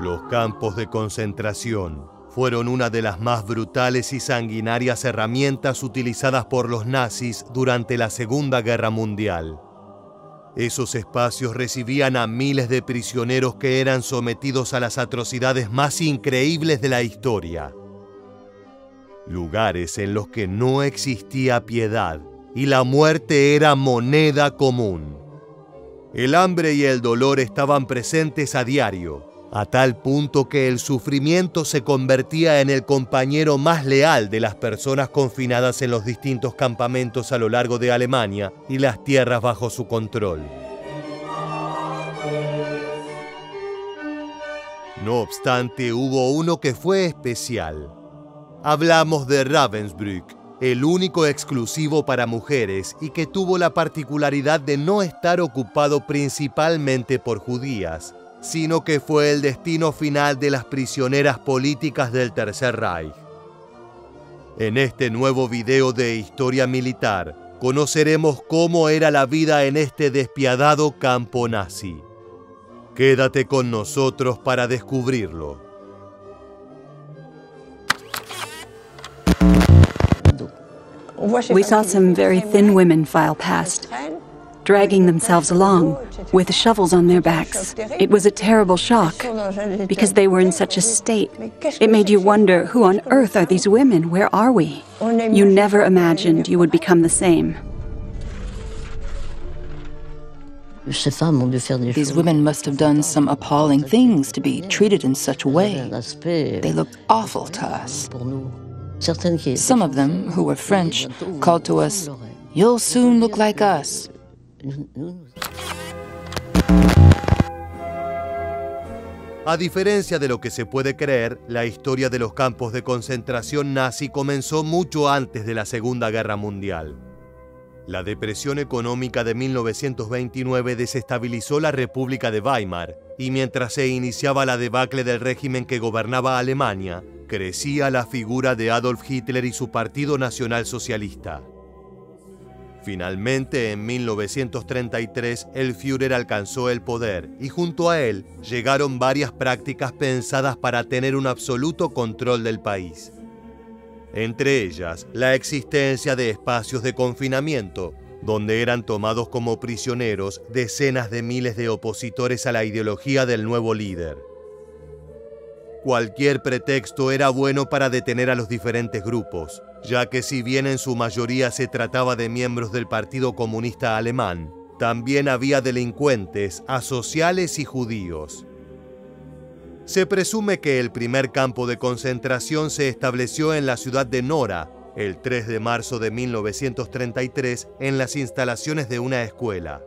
Los campos de concentración fueron una de las más brutales y sanguinarias herramientas utilizadas por los nazis durante la Segunda Guerra Mundial. Esos espacios recibían a miles de prisioneros que eran sometidos a las atrocidades más increíbles de la historia. Lugares en los que no existía piedad y la muerte era moneda común. El hambre y el dolor estaban presentes a diario, a tal punto que el sufrimiento se convertía en el compañero más leal de las personas confinadas en los distintos campamentos a lo largo de Alemania y las tierras bajo su control. No obstante, hubo uno que fue especial. Hablamos de Ravensbrück, el único exclusivo para mujeres y que tuvo la particularidad de no estar ocupado principalmente por judías, sino que fue el destino final de las prisioneras políticas del Tercer Reich. En este nuevo video de historia militar, conoceremos cómo era la vida en este despiadado campo nazi. Quédate con nosotros para descubrirlo. We saw some very thin women file past, dragging themselves along, with shovels on their backs. It was a terrible shock, because they were in such a state. It made you wonder, who on earth are these women? Where are we? You never imagined you would become the same. These women must have done some appalling things to be treated in such a way. They looked awful to us. Some of them, who were French, called to us, "You'll soon look like us." A diferencia de lo que se puede creer, la historia de los campos de concentración nazi comenzó mucho antes de la Segunda Guerra Mundial. La depresión económica de 1929 desestabilizó la República de Weimar, y mientras se iniciaba la debacle del régimen que gobernaba Alemania, crecía la figura de Adolf Hitler y su Partido Nacional Socialista. Finalmente, en 1933, el Führer alcanzó el poder y junto a él llegaron varias prácticas pensadas para tener un absoluto control del país. Entre ellas, la existencia de espacios de confinamiento, donde eran tomados como prisioneros decenas de miles de opositores a la ideología del nuevo líder. Cualquier pretexto era bueno para detener a los diferentes grupos, ya que si bien en su mayoría se trataba de miembros del Partido Comunista Alemán, también había delincuentes, asociales y judíos. Se presume que el primer campo de concentración se estableció en la ciudad de Nora, el 3 de marzo de 1933, en las instalaciones de una escuela.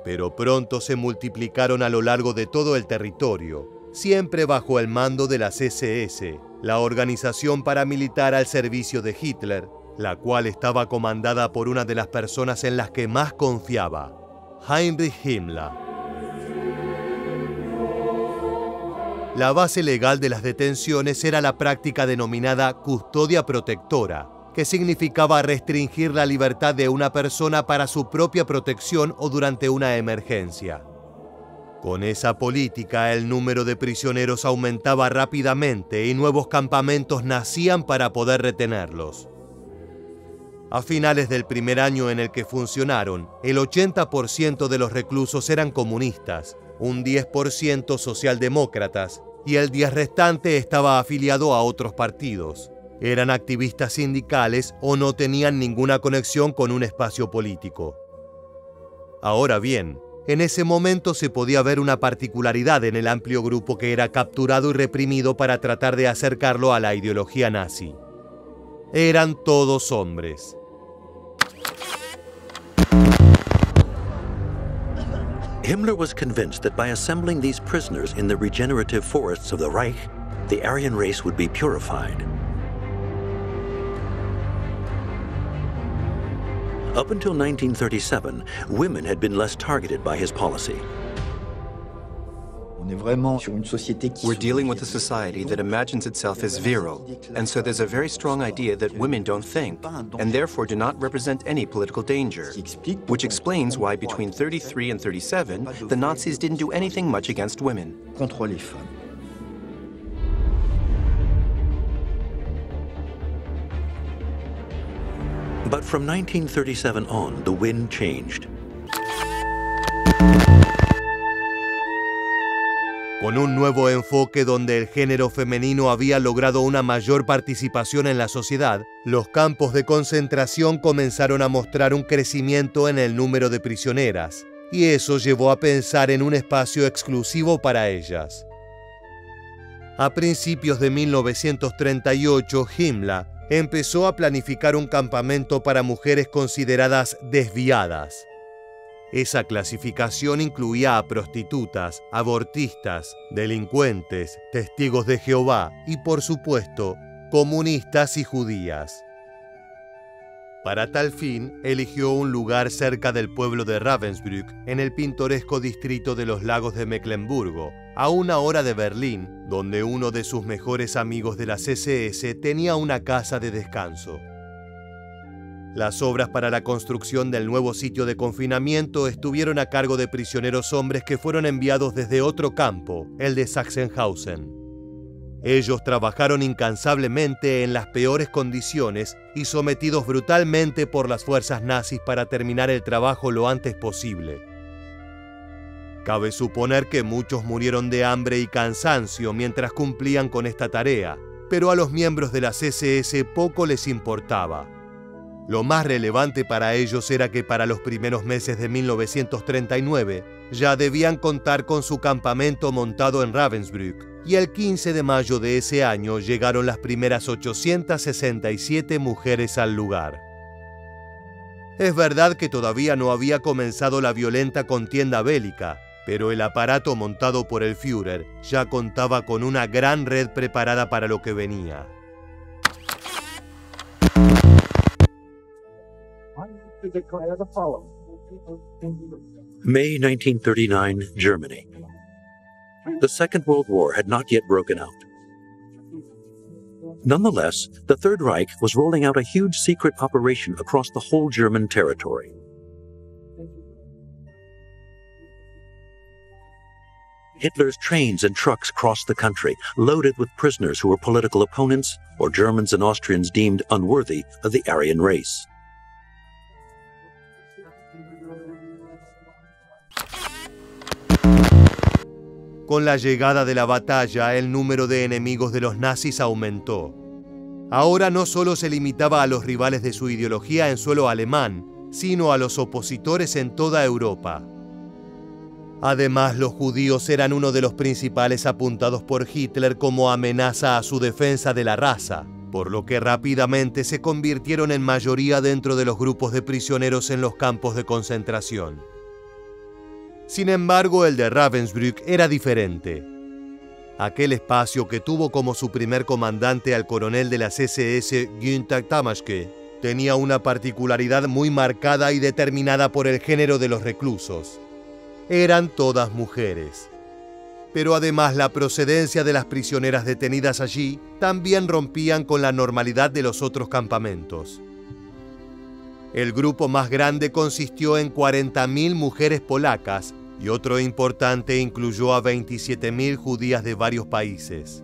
Pero pronto se multiplicaron a lo largo de todo el territorio, siempre bajo el mando de las SS, la organización paramilitar al servicio de Hitler, la cual estaba comandada por una de las personas en las que más confiaba, Heinrich Himmler. La base legal de las detenciones era la práctica denominada custodia protectora, que significaba restringir la libertad de una persona para su propia protección o durante una emergencia. Con esa política, el número de prisioneros aumentaba rápidamente y nuevos campamentos nacían para poder retenerlos. A finales del primer año en el que funcionaron, el 80% de los reclusos eran comunistas, un 10% socialdemócratas y el 10% restante estaba afiliado a otros partidos. Eran activistas sindicales o no tenían ninguna conexión con un espacio político. Ahora bien, en ese momento se podía ver una particularidad en el amplio grupo que era capturado y reprimido para tratar de acercarlo a la ideología nazi. Eran todos hombres. Himmler was convinced that by assembling these prisoners in the regenerative forests of the Reich, the Aryan race would be purified. Up until 1937, women had been less targeted by his policy. We're dealing with a society that imagines itself as virile, and so there's a very strong idea that women don't think, and therefore do not represent any political danger, which explains why between 33 and 37, the Nazis didn't do anything much against women. But from 1937 on, the wind changed. Con un nuevo enfoque donde el género femenino había logrado una mayor participación en la sociedad, los campos de concentración comenzaron a mostrar un crecimiento en el número de prisioneras, y eso llevó a pensar en un espacio exclusivo para ellas. A principios de 1938, Himmler empezó a planificar un campamento para mujeres consideradas desviadas. Esa clasificación incluía a prostitutas, abortistas, delincuentes, testigos de Jehová y, por supuesto, comunistas y judías. Para tal fin, eligió un lugar cerca del pueblo de Ravensbrück, en el pintoresco distrito de los Lagos de Mecklemburgo, a 1 hora de Berlín, donde uno de sus mejores amigos de la CSS tenía una casa de descanso. Las obras para la construcción del nuevo sitio de confinamiento estuvieron a cargo de prisioneros hombres que fueron enviados desde otro campo, el de Sachsenhausen. Ellos trabajaron incansablemente en las peores condiciones y sometidos brutalmente por las fuerzas nazis para terminar el trabajo lo antes posible. Cabe suponer que muchos murieron de hambre y cansancio mientras cumplían con esta tarea, pero a los miembros de la CSS poco les importaba. Lo más relevante para ellos era que para los primeros meses de 1939 ya debían contar con su campamento montado en Ravensbrück, y el 15 de mayo de ese año llegaron las primeras 867 mujeres al lugar. Es verdad que todavía no había comenzado la violenta contienda bélica, pero el aparato montado por el Führer ya contaba con una gran red preparada para lo que venía. May 1939, Germany. The Second World War had not yet broken out. Nonetheless, the Third Reich was rolling out a huge secret operation across the whole German territory. Hitler's trains and trucks crossed the country, loaded with prisoners who were political opponents or Germans and Austrians deemed unworthy of the Aryan race. Con la llegada de la batalla, el número de enemigos de los nazis aumentó. Ahora no solo se limitaba a los rivales de su ideología en suelo alemán, sino a los opositores en toda Europa. Además, los judíos eran uno de los principales apuntados por Hitler como amenaza a su defensa de la raza, por lo que rápidamente se convirtieron en mayoría dentro de los grupos de prisioneros en los campos de concentración. Sin embargo, el de Ravensbrück era diferente. Aquel espacio que tuvo como su primer comandante al coronel de la CSS Günther Tamaschke tenía una particularidad muy marcada y determinada por el género de los reclusos. Eran todas mujeres. Pero además la procedencia de las prisioneras detenidas allí también rompían con la normalidad de los otros campamentos. El grupo más grande consistió en 40.000 mujeres polacas y otro importante incluyó a 27.000 judías de varios países.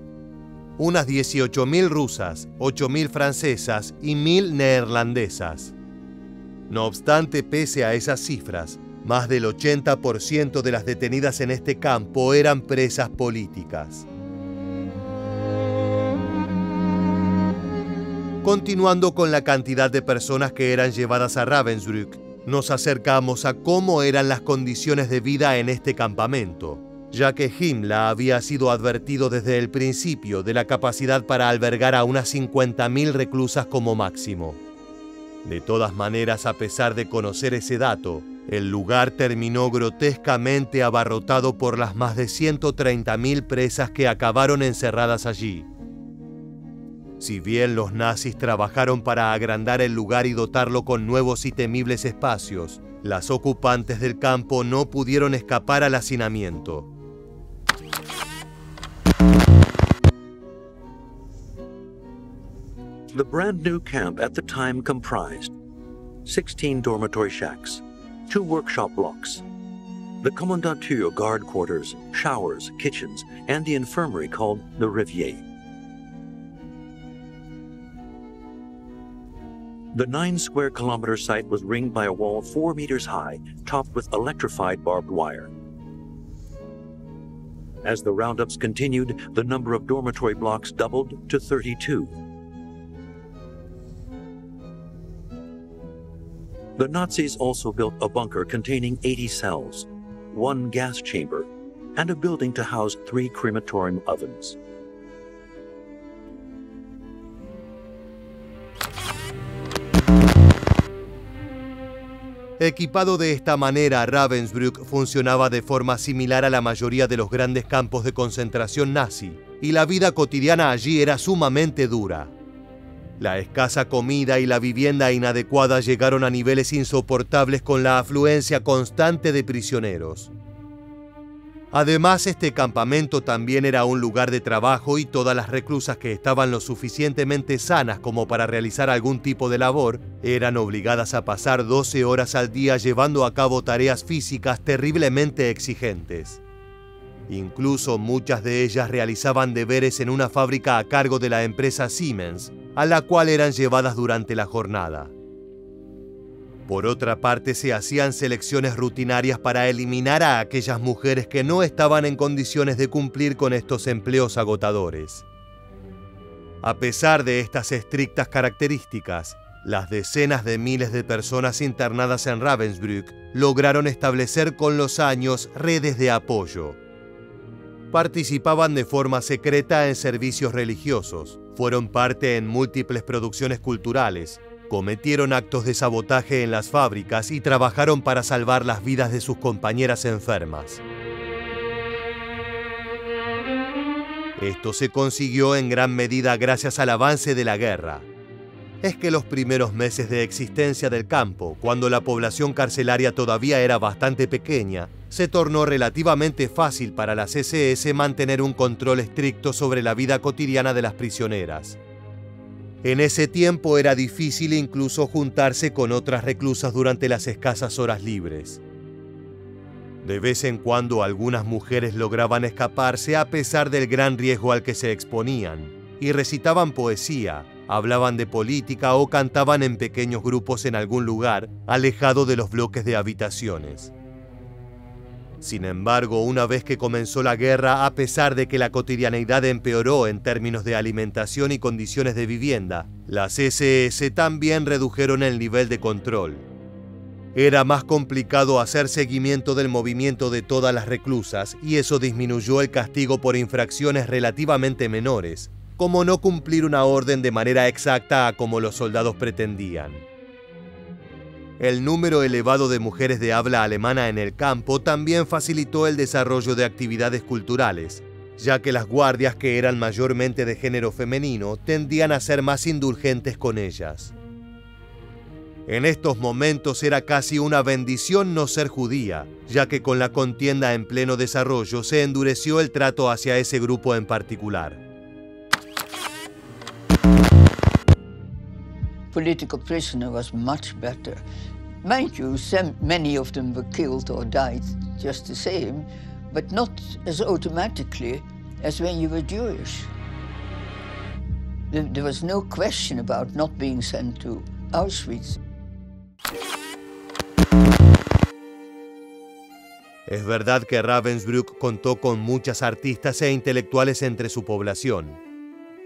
Unas 18.000 rusas, 8.000 francesas y 1.000 neerlandesas. No obstante, pese a esas cifras, más del 80% de las detenidas en este campo eran presas políticas. Continuando con la cantidad de personas que eran llevadas a Ravensbrück, nos acercamos a cómo eran las condiciones de vida en este campamento, ya que Himmler había sido advertido desde el principio de la capacidad para albergar a unas 50.000 reclusas como máximo. De todas maneras, a pesar de conocer ese dato, el lugar terminó grotescamente abarrotado por las más de 130.000 presas que acabaron encerradas allí. Si bien los nazis trabajaron para agrandar el lugar y dotarlo con nuevos y temibles espacios, las ocupantes del campo no pudieron escapar al hacinamiento. The brand new camp at the time comprised 16 dormitory shacks, 2 workshop blocks, the Kommandantur guard quarters, showers, kitchens, and the infirmary called the Revier. The 9-square-kilometer site was ringed by a wall 4 meters high, topped with electrified barbed wire. As the roundups continued, the number of dormitory blocks doubled to 32. The Nazis also built a bunker containing 80 cells, 1 gas chamber, and a building to house 3 crematorium ovens. Equipado de esta manera, Ravensbrück funcionaba de forma similar a la mayoría de los grandes campos de concentración nazi, y la vida cotidiana allí era sumamente dura. La escasa comida y la vivienda inadecuada llegaron a niveles insoportables con la afluencia constante de prisioneros. Además, este campamento también era un lugar de trabajo y todas las reclusas que estaban lo suficientemente sanas como para realizar algún tipo de labor eran obligadas a pasar 12 horas al día llevando a cabo tareas físicas terriblemente exigentes. Incluso muchas de ellas realizaban deberes en una fábrica a cargo de la empresa Siemens, a la cual eran llevadas durante la jornada. Por otra parte, se hacían selecciones rutinarias para eliminar a aquellas mujeres que no estaban en condiciones de cumplir con estos empleos agotadores. A pesar de estas estrictas características, las decenas de miles de personas internadas en Ravensbrück lograron establecer con los años redes de apoyo. Participaban de forma secreta en servicios religiosos, fueron parte en múltiples producciones culturales, cometieron actos de sabotaje en las fábricas y trabajaron para salvar las vidas de sus compañeras enfermas. Esto se consiguió en gran medida gracias al avance de la guerra. Es que los primeros meses de existencia del campo, cuando la población carcelaria todavía era bastante pequeña, se tornó relativamente fácil para las SS mantener un control estricto sobre la vida cotidiana de las prisioneras. En ese tiempo era difícil incluso juntarse con otras reclusas durante las escasas horas libres. De vez en cuando algunas mujeres lograban escaparse a pesar del gran riesgo al que se exponían, y recitaban poesía, hablaban de política o cantaban en pequeños grupos en algún lugar, alejado de los bloques de habitaciones. Sin embargo, una vez que comenzó la guerra, a pesar de que la cotidianeidad empeoró en términos de alimentación y condiciones de vivienda, las SS también redujeron el nivel de control. Era más complicado hacer seguimiento del movimiento de todas las reclusas y eso disminuyó el castigo por infracciones relativamente menores, como no cumplir una orden de manera exacta a como los soldados pretendían. El número elevado de mujeres de habla alemana en el campo también facilitó el desarrollo de actividades culturales, ya que las guardias, que eran mayormente de género femenino, tendían a ser más indulgentes con ellas. En estos momentos era casi una bendición no ser judía, ya que con la contienda en pleno desarrollo se endureció el trato hacia ese grupo en particular. Political prisoner was much better. Mind you, many of them were killed or died just the same, but not as automatically as when you were Jewish. There was no question about not being sent to Auschwitz. Es verdad que Ravensbrück contó con muchas artistas e intelectuales entre su población.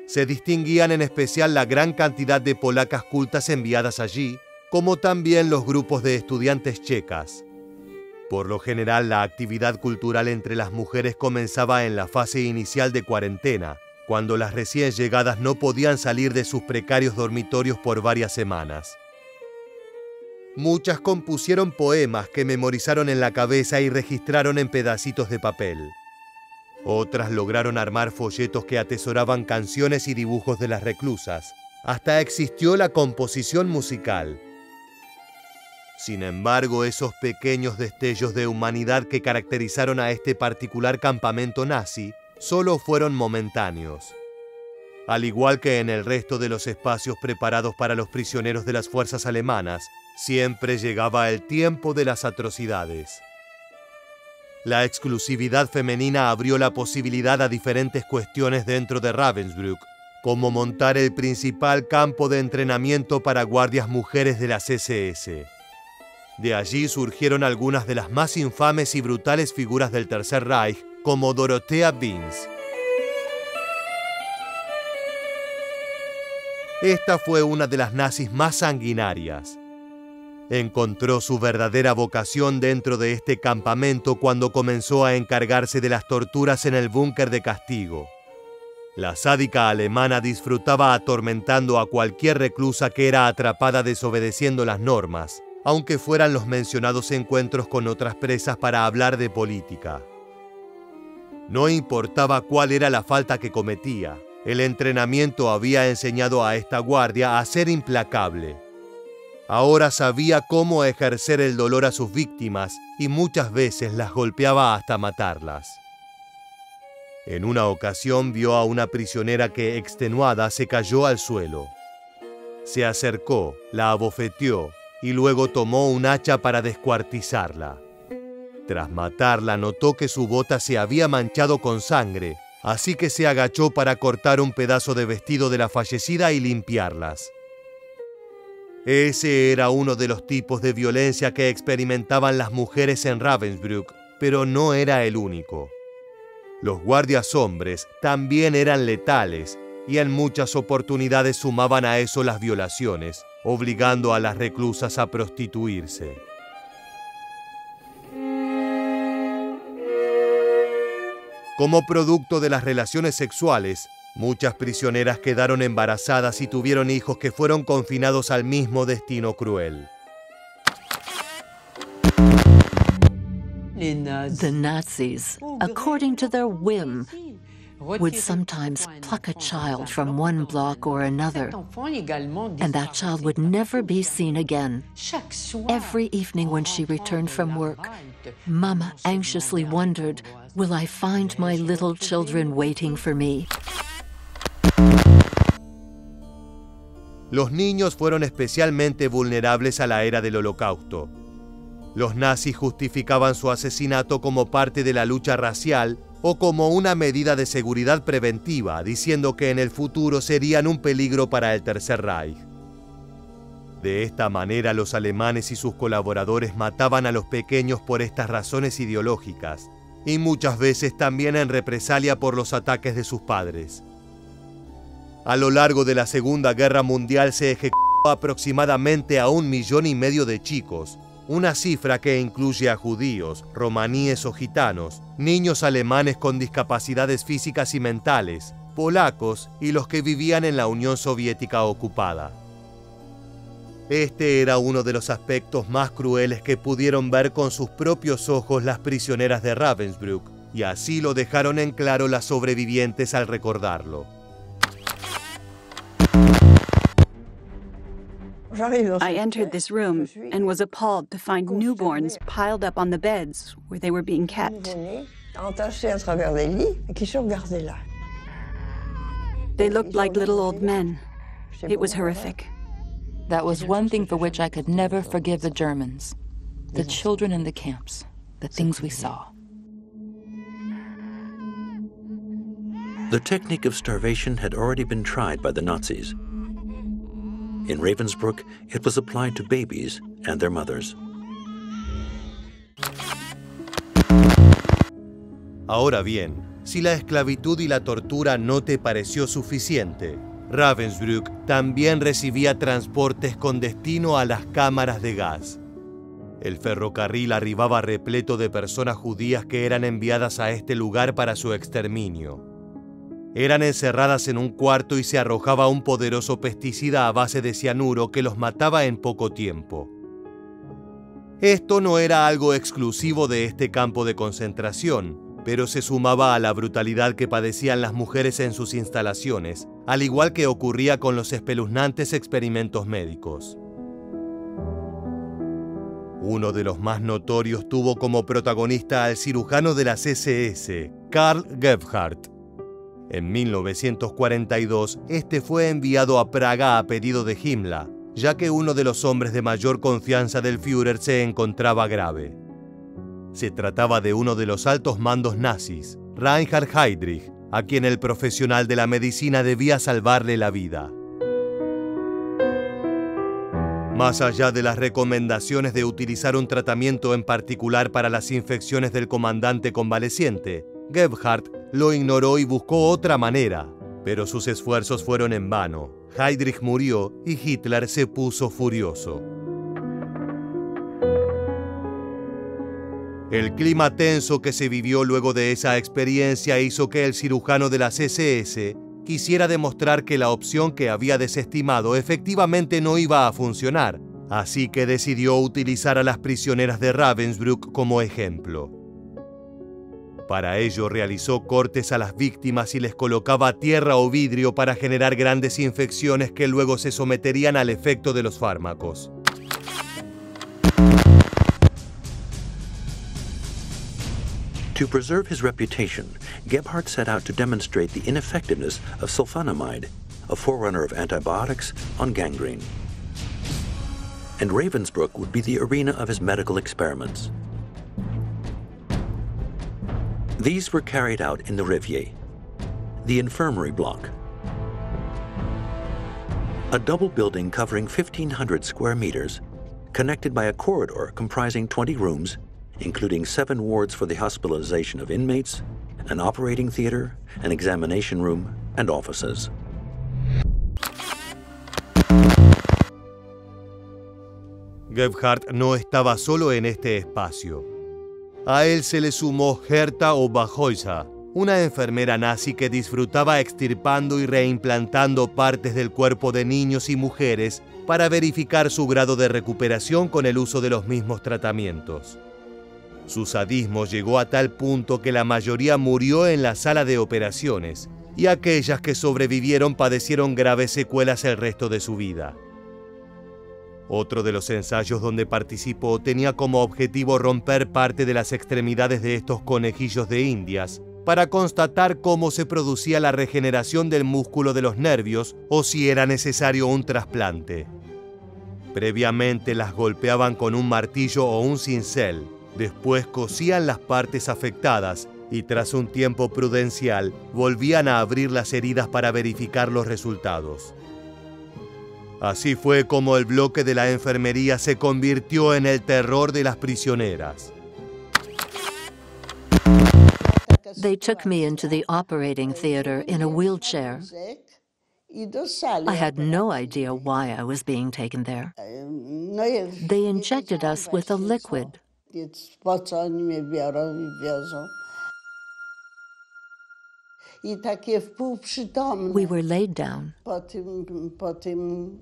Se distinguían en especial la gran cantidad de polacas cultas enviadas allí, como también los grupos de estudiantes checas. Por lo general, la actividad cultural entre las mujeres comenzaba en la fase inicial de cuarentena, cuando las recién llegadas no podían salir de sus precarios dormitorios por varias semanas. Muchas compusieron poemas que memorizaron en la cabeza y registraron en pedacitos de papel. Otras lograron armar folletos que atesoraban canciones y dibujos de las reclusas. Hasta existió la composición musical. Sin embargo, esos pequeños destellos de humanidad que caracterizaron a este particular campamento nazi solo fueron momentáneos. Al igual que en el resto de los espacios preparados para los prisioneros de las fuerzas alemanas, siempre llegaba el tiempo de las atrocidades. La exclusividad femenina abrió la posibilidad a diferentes cuestiones dentro de Ravensbrück, como montar el principal campo de entrenamiento para guardias mujeres de las SS. De allí surgieron algunas de las más infames y brutales figuras del Tercer Reich, como Dorothea Binz. Esta fue una de las nazis más sanguinarias. Encontró su verdadera vocación dentro de este campamento cuando comenzó a encargarse de las torturas en el búnker de castigo. La sádica alemana disfrutaba atormentando a cualquier reclusa que era atrapada desobedeciendo las normas, aunque fueran los mencionados encuentros con otras presas para hablar de política. No importaba cuál era la falta que cometía, el entrenamiento había enseñado a esta guardia a ser implacable. Ahora sabía cómo ejercer el dolor a sus víctimas y muchas veces las golpeaba hasta matarlas. En una ocasión vio a una prisionera que, extenuada, se cayó al suelo. Se acercó, la abofeteó y luego tomó un hacha para descuartizarla. Tras matarla, notó que su bota se había manchado con sangre, así que se agachó para cortar un pedazo de vestido de la fallecida y limpiarlas. Ese era uno de los tipos de violencia que experimentaban las mujeres en Ravensbrück, pero no era el único. Los guardias hombres también eran letales y en muchas oportunidades sumaban a eso las violaciones, obligando a las reclusas a prostituirse. Como producto de las relaciones sexuales, muchas prisioneras quedaron embarazadas y tuvieron hijos que fueron confinados al mismo destino cruel. The Nazis, according to their whim, would sometimes pluck a child from one block or another, and that child would never be seen again. Every evening when she returned from work, Mama anxiously wondered, "Will I find my little children waiting for me?" Los niños fueron especialmente vulnerables a la era del Holocausto. Los nazis justificaban su asesinato como parte de la lucha racial o como una medida de seguridad preventiva, diciendo que en el futuro serían un peligro para el Tercer Reich. De esta manera, los alemanes y sus colaboradores mataban a los pequeños por estas razones ideológicas, y muchas veces también en represalia por los ataques de sus padres. A lo largo de la Segunda Guerra Mundial se ejecutó aproximadamente a 1,5 millones de chicos, una cifra que incluye a judíos, romaníes o gitanos, niños alemanes con discapacidades físicas y mentales, polacos y los que vivían en la Unión Soviética ocupada. Este era uno de los aspectos más crueles que pudieron ver con sus propios ojos las prisioneras de Ravensbrück, y así lo dejaron en claro las sobrevivientes al recordarlo. I entered this room and was appalled to find newborns piled up on the beds where they were being kept. They looked like little old men. It was horrific. That was one thing for which I could never forgive the Germans. The children in the camps, the things we saw. The technique of starvation had already been tried by the Nazis. In Ravensbrück, it was applied to babies and their mothers. Ahora bien, si la esclavitud y la tortura no te pareció suficiente, Ravensbrück también recibía transportes con destino a las cámaras de gas. El ferrocarril arribaba repleto de personas judías que eran enviadas a este lugar para su exterminio. Eran encerradas en un cuarto y se arrojaba un poderoso pesticida a base de cianuro que los mataba en poco tiempo. Esto no era algo exclusivo de este campo de concentración, pero se sumaba a la brutalidad que padecían las mujeres en sus instalaciones, al igual que ocurría con los espeluznantes experimentos médicos. Uno de los más notorios tuvo como protagonista al cirujano de las SS, Karl Gebhardt. En 1942, este fue enviado a Praga a pedido de Himmler, ya que uno de los hombres de mayor confianza del Führer se encontraba grave. Se trataba de uno de los altos mandos nazis, Reinhard Heydrich, a quien el profesional de la medicina debía salvarle la vida. Más allá de las recomendaciones de utilizar un tratamiento en particular para las infecciones del comandante convaleciente, Gebhardt lo ignoró y buscó otra manera, pero sus esfuerzos fueron en vano. Heydrich murió y Hitler se puso furioso. El clima tenso que se vivió luego de esa experiencia hizo que el cirujano de las SS quisiera demostrar que la opción que había desestimado efectivamente no iba a funcionar, así que decidió utilizar a las prisioneras de Ravensbrück como ejemplo. Para ello realizó cortes a las víctimas y les colocaba tierra o vidrio para generar grandes infecciones que luego se someterían al efecto de los fármacos. To preserve his reputation, Gebhardt set out to demonstrate the ineffectiveness of sulfonamide, a forerunner of antibiotics, on gangrene. And Ravensbrück would be the arena of his medical experiments. These were carried out in the Rivier, the infirmary block, a double building covering 1,500 square meters, connected by a corridor comprising 20 rooms, including 7 wards for the hospitalization of inmates, an operating theater, an examination room, and offices. Gebhardt no estaba solo en este espacio. A él se le sumó Hertha Oberhäuser, una enfermera nazi que disfrutaba extirpando y reimplantando partes del cuerpo de niños y mujeres para verificar su grado de recuperación con el uso de los mismos tratamientos. Su sadismo llegó a tal punto que la mayoría murió en la sala de operaciones y aquellas que sobrevivieron padecieron graves secuelas el resto de su vida. Otro de los ensayos donde participó tenía como objetivo romper parte de las extremidades de estos conejillos de Indias para constatar cómo se producía la regeneración del músculo de los nervios o si era necesario un trasplante. Previamente las golpeaban con un martillo o un cincel, después cosían las partes afectadas y tras un tiempo prudencial volvían a abrir las heridas para verificar los resultados. Así fue como el bloque de la enfermería se convirtió en el terror de las prisioneras. They took me into the operating theater in a wheelchair. I had no idea why I was being taken there. They injected us with a liquid. We were laid down,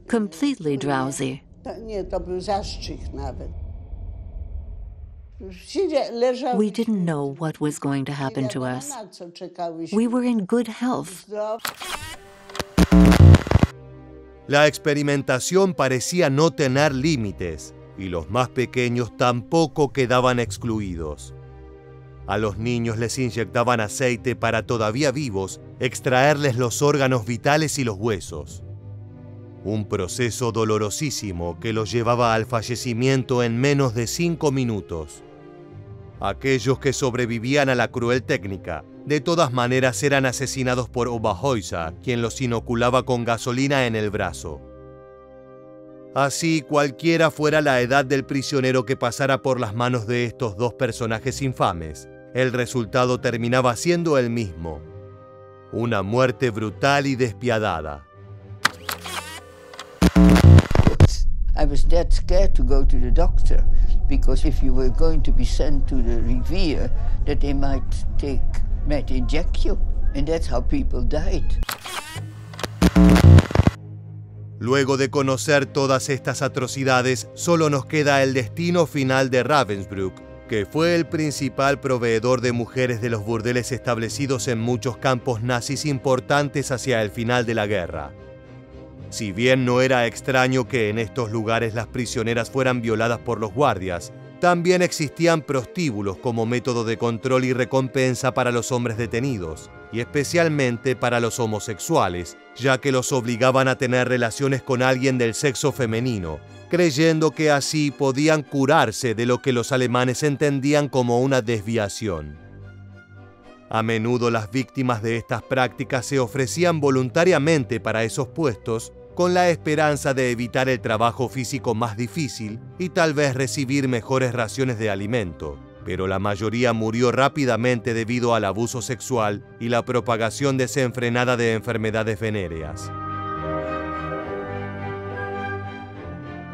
completely drowsy. We didn't know what was going to happen to us. We were in good health. La experimentación parecía no tener límites y los más pequeños tampoco quedaban excluidos. A los niños les inyectaban aceite para, todavía vivos, extraerles los órganos vitales y los huesos. Un proceso dolorosísimo que los llevaba al fallecimiento en menos de 5 minutos. Aquellos que sobrevivían a la cruel técnica, de todas maneras eran asesinados por Oberhäuser, quien los inoculaba con gasolina en el brazo. Así, cualquiera fuera la edad del prisionero que pasara por las manos de estos dos personajes infames, el resultado terminaba siendo el mismo: una muerte brutal y despiadada. I was that scared to go to the doctor, because if you were going to be sent to the Riviera, that they might inject you, and that's how people died. Luego de conocer todas estas atrocidades, solo nos queda el destino final de Ravensbrück, que fue el principal proveedor de mujeres de los burdeles establecidos en muchos campos nazis importantes hacia el final de la guerra. Si bien no era extraño que en estos lugares las prisioneras fueran violadas por los guardias, también existían prostíbulos como método de control y recompensa para los hombres detenidos, y especialmente para los homosexuales, ya que los obligaban a tener relaciones con alguien del sexo femenino, creyendo que así podían curarse de lo que los alemanes entendían como una desviación. A menudo las víctimas de estas prácticas se ofrecían voluntariamente para esos puestos con la esperanza de evitar el trabajo físico más difícil y tal vez recibir mejores raciones de alimento, pero la mayoría murió rápidamente debido al abuso sexual y la propagación desenfrenada de enfermedades venéreas.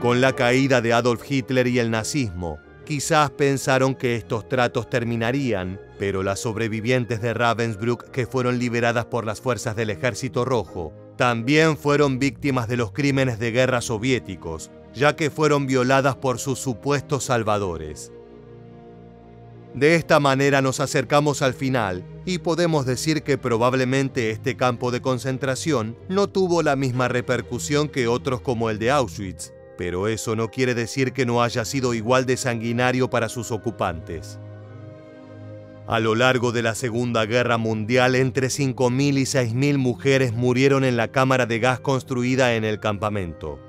Con la caída de Adolf Hitler y el nazismo, quizás pensaron que estos tratos terminarían, pero las sobrevivientes de Ravensbrück que fueron liberadas por las fuerzas del Ejército Rojo también fueron víctimas de los crímenes de guerra soviéticos, ya que fueron violadas por sus supuestos salvadores. De esta manera nos acercamos al final y podemos decir que probablemente este campo de concentración no tuvo la misma repercusión que otros como el de Auschwitz, pero eso no quiere decir que no haya sido igual de sanguinario para sus ocupantes. A lo largo de la Segunda Guerra Mundial, entre 5.000 y 6.000 mujeres murieron en la cámara de gas construida en el campamento.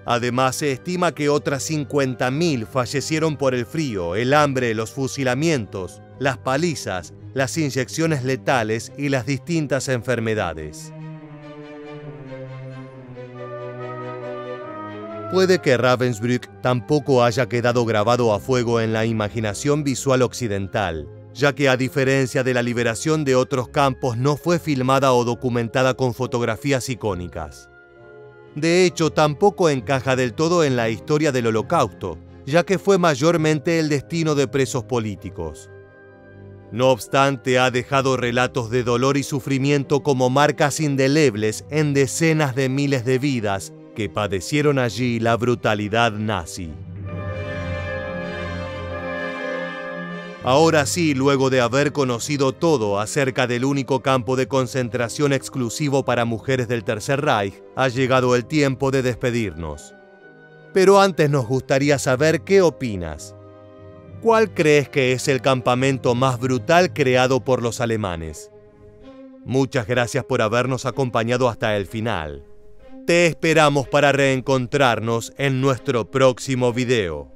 Además, se estima que otras 50.000 fallecieron por el frío, el hambre, los fusilamientos, las palizas, las inyecciones letales y las distintas enfermedades. Puede que Ravensbrück tampoco haya quedado grabado a fuego en la imaginación visual occidental, ya que a diferencia de la liberación de otros campos no fue filmada o documentada con fotografías icónicas. De hecho, tampoco encaja del todo en la historia del Holocausto, ya que fue mayormente el destino de presos políticos. No obstante, ha dejado relatos de dolor y sufrimiento como marcas indelebles en decenas de miles de vidas que padecieron allí la brutalidad nazi. Ahora sí, luego de haber conocido todo acerca del único campo de concentración exclusivo para mujeres del Tercer Reich, ha llegado el tiempo de despedirnos. Pero antes nos gustaría saber qué opinas. ¿Cuál crees que es el campamento más brutal creado por los alemanes? Muchas gracias por habernos acompañado hasta el final. Te esperamos para reencontrarnos en nuestro próximo video.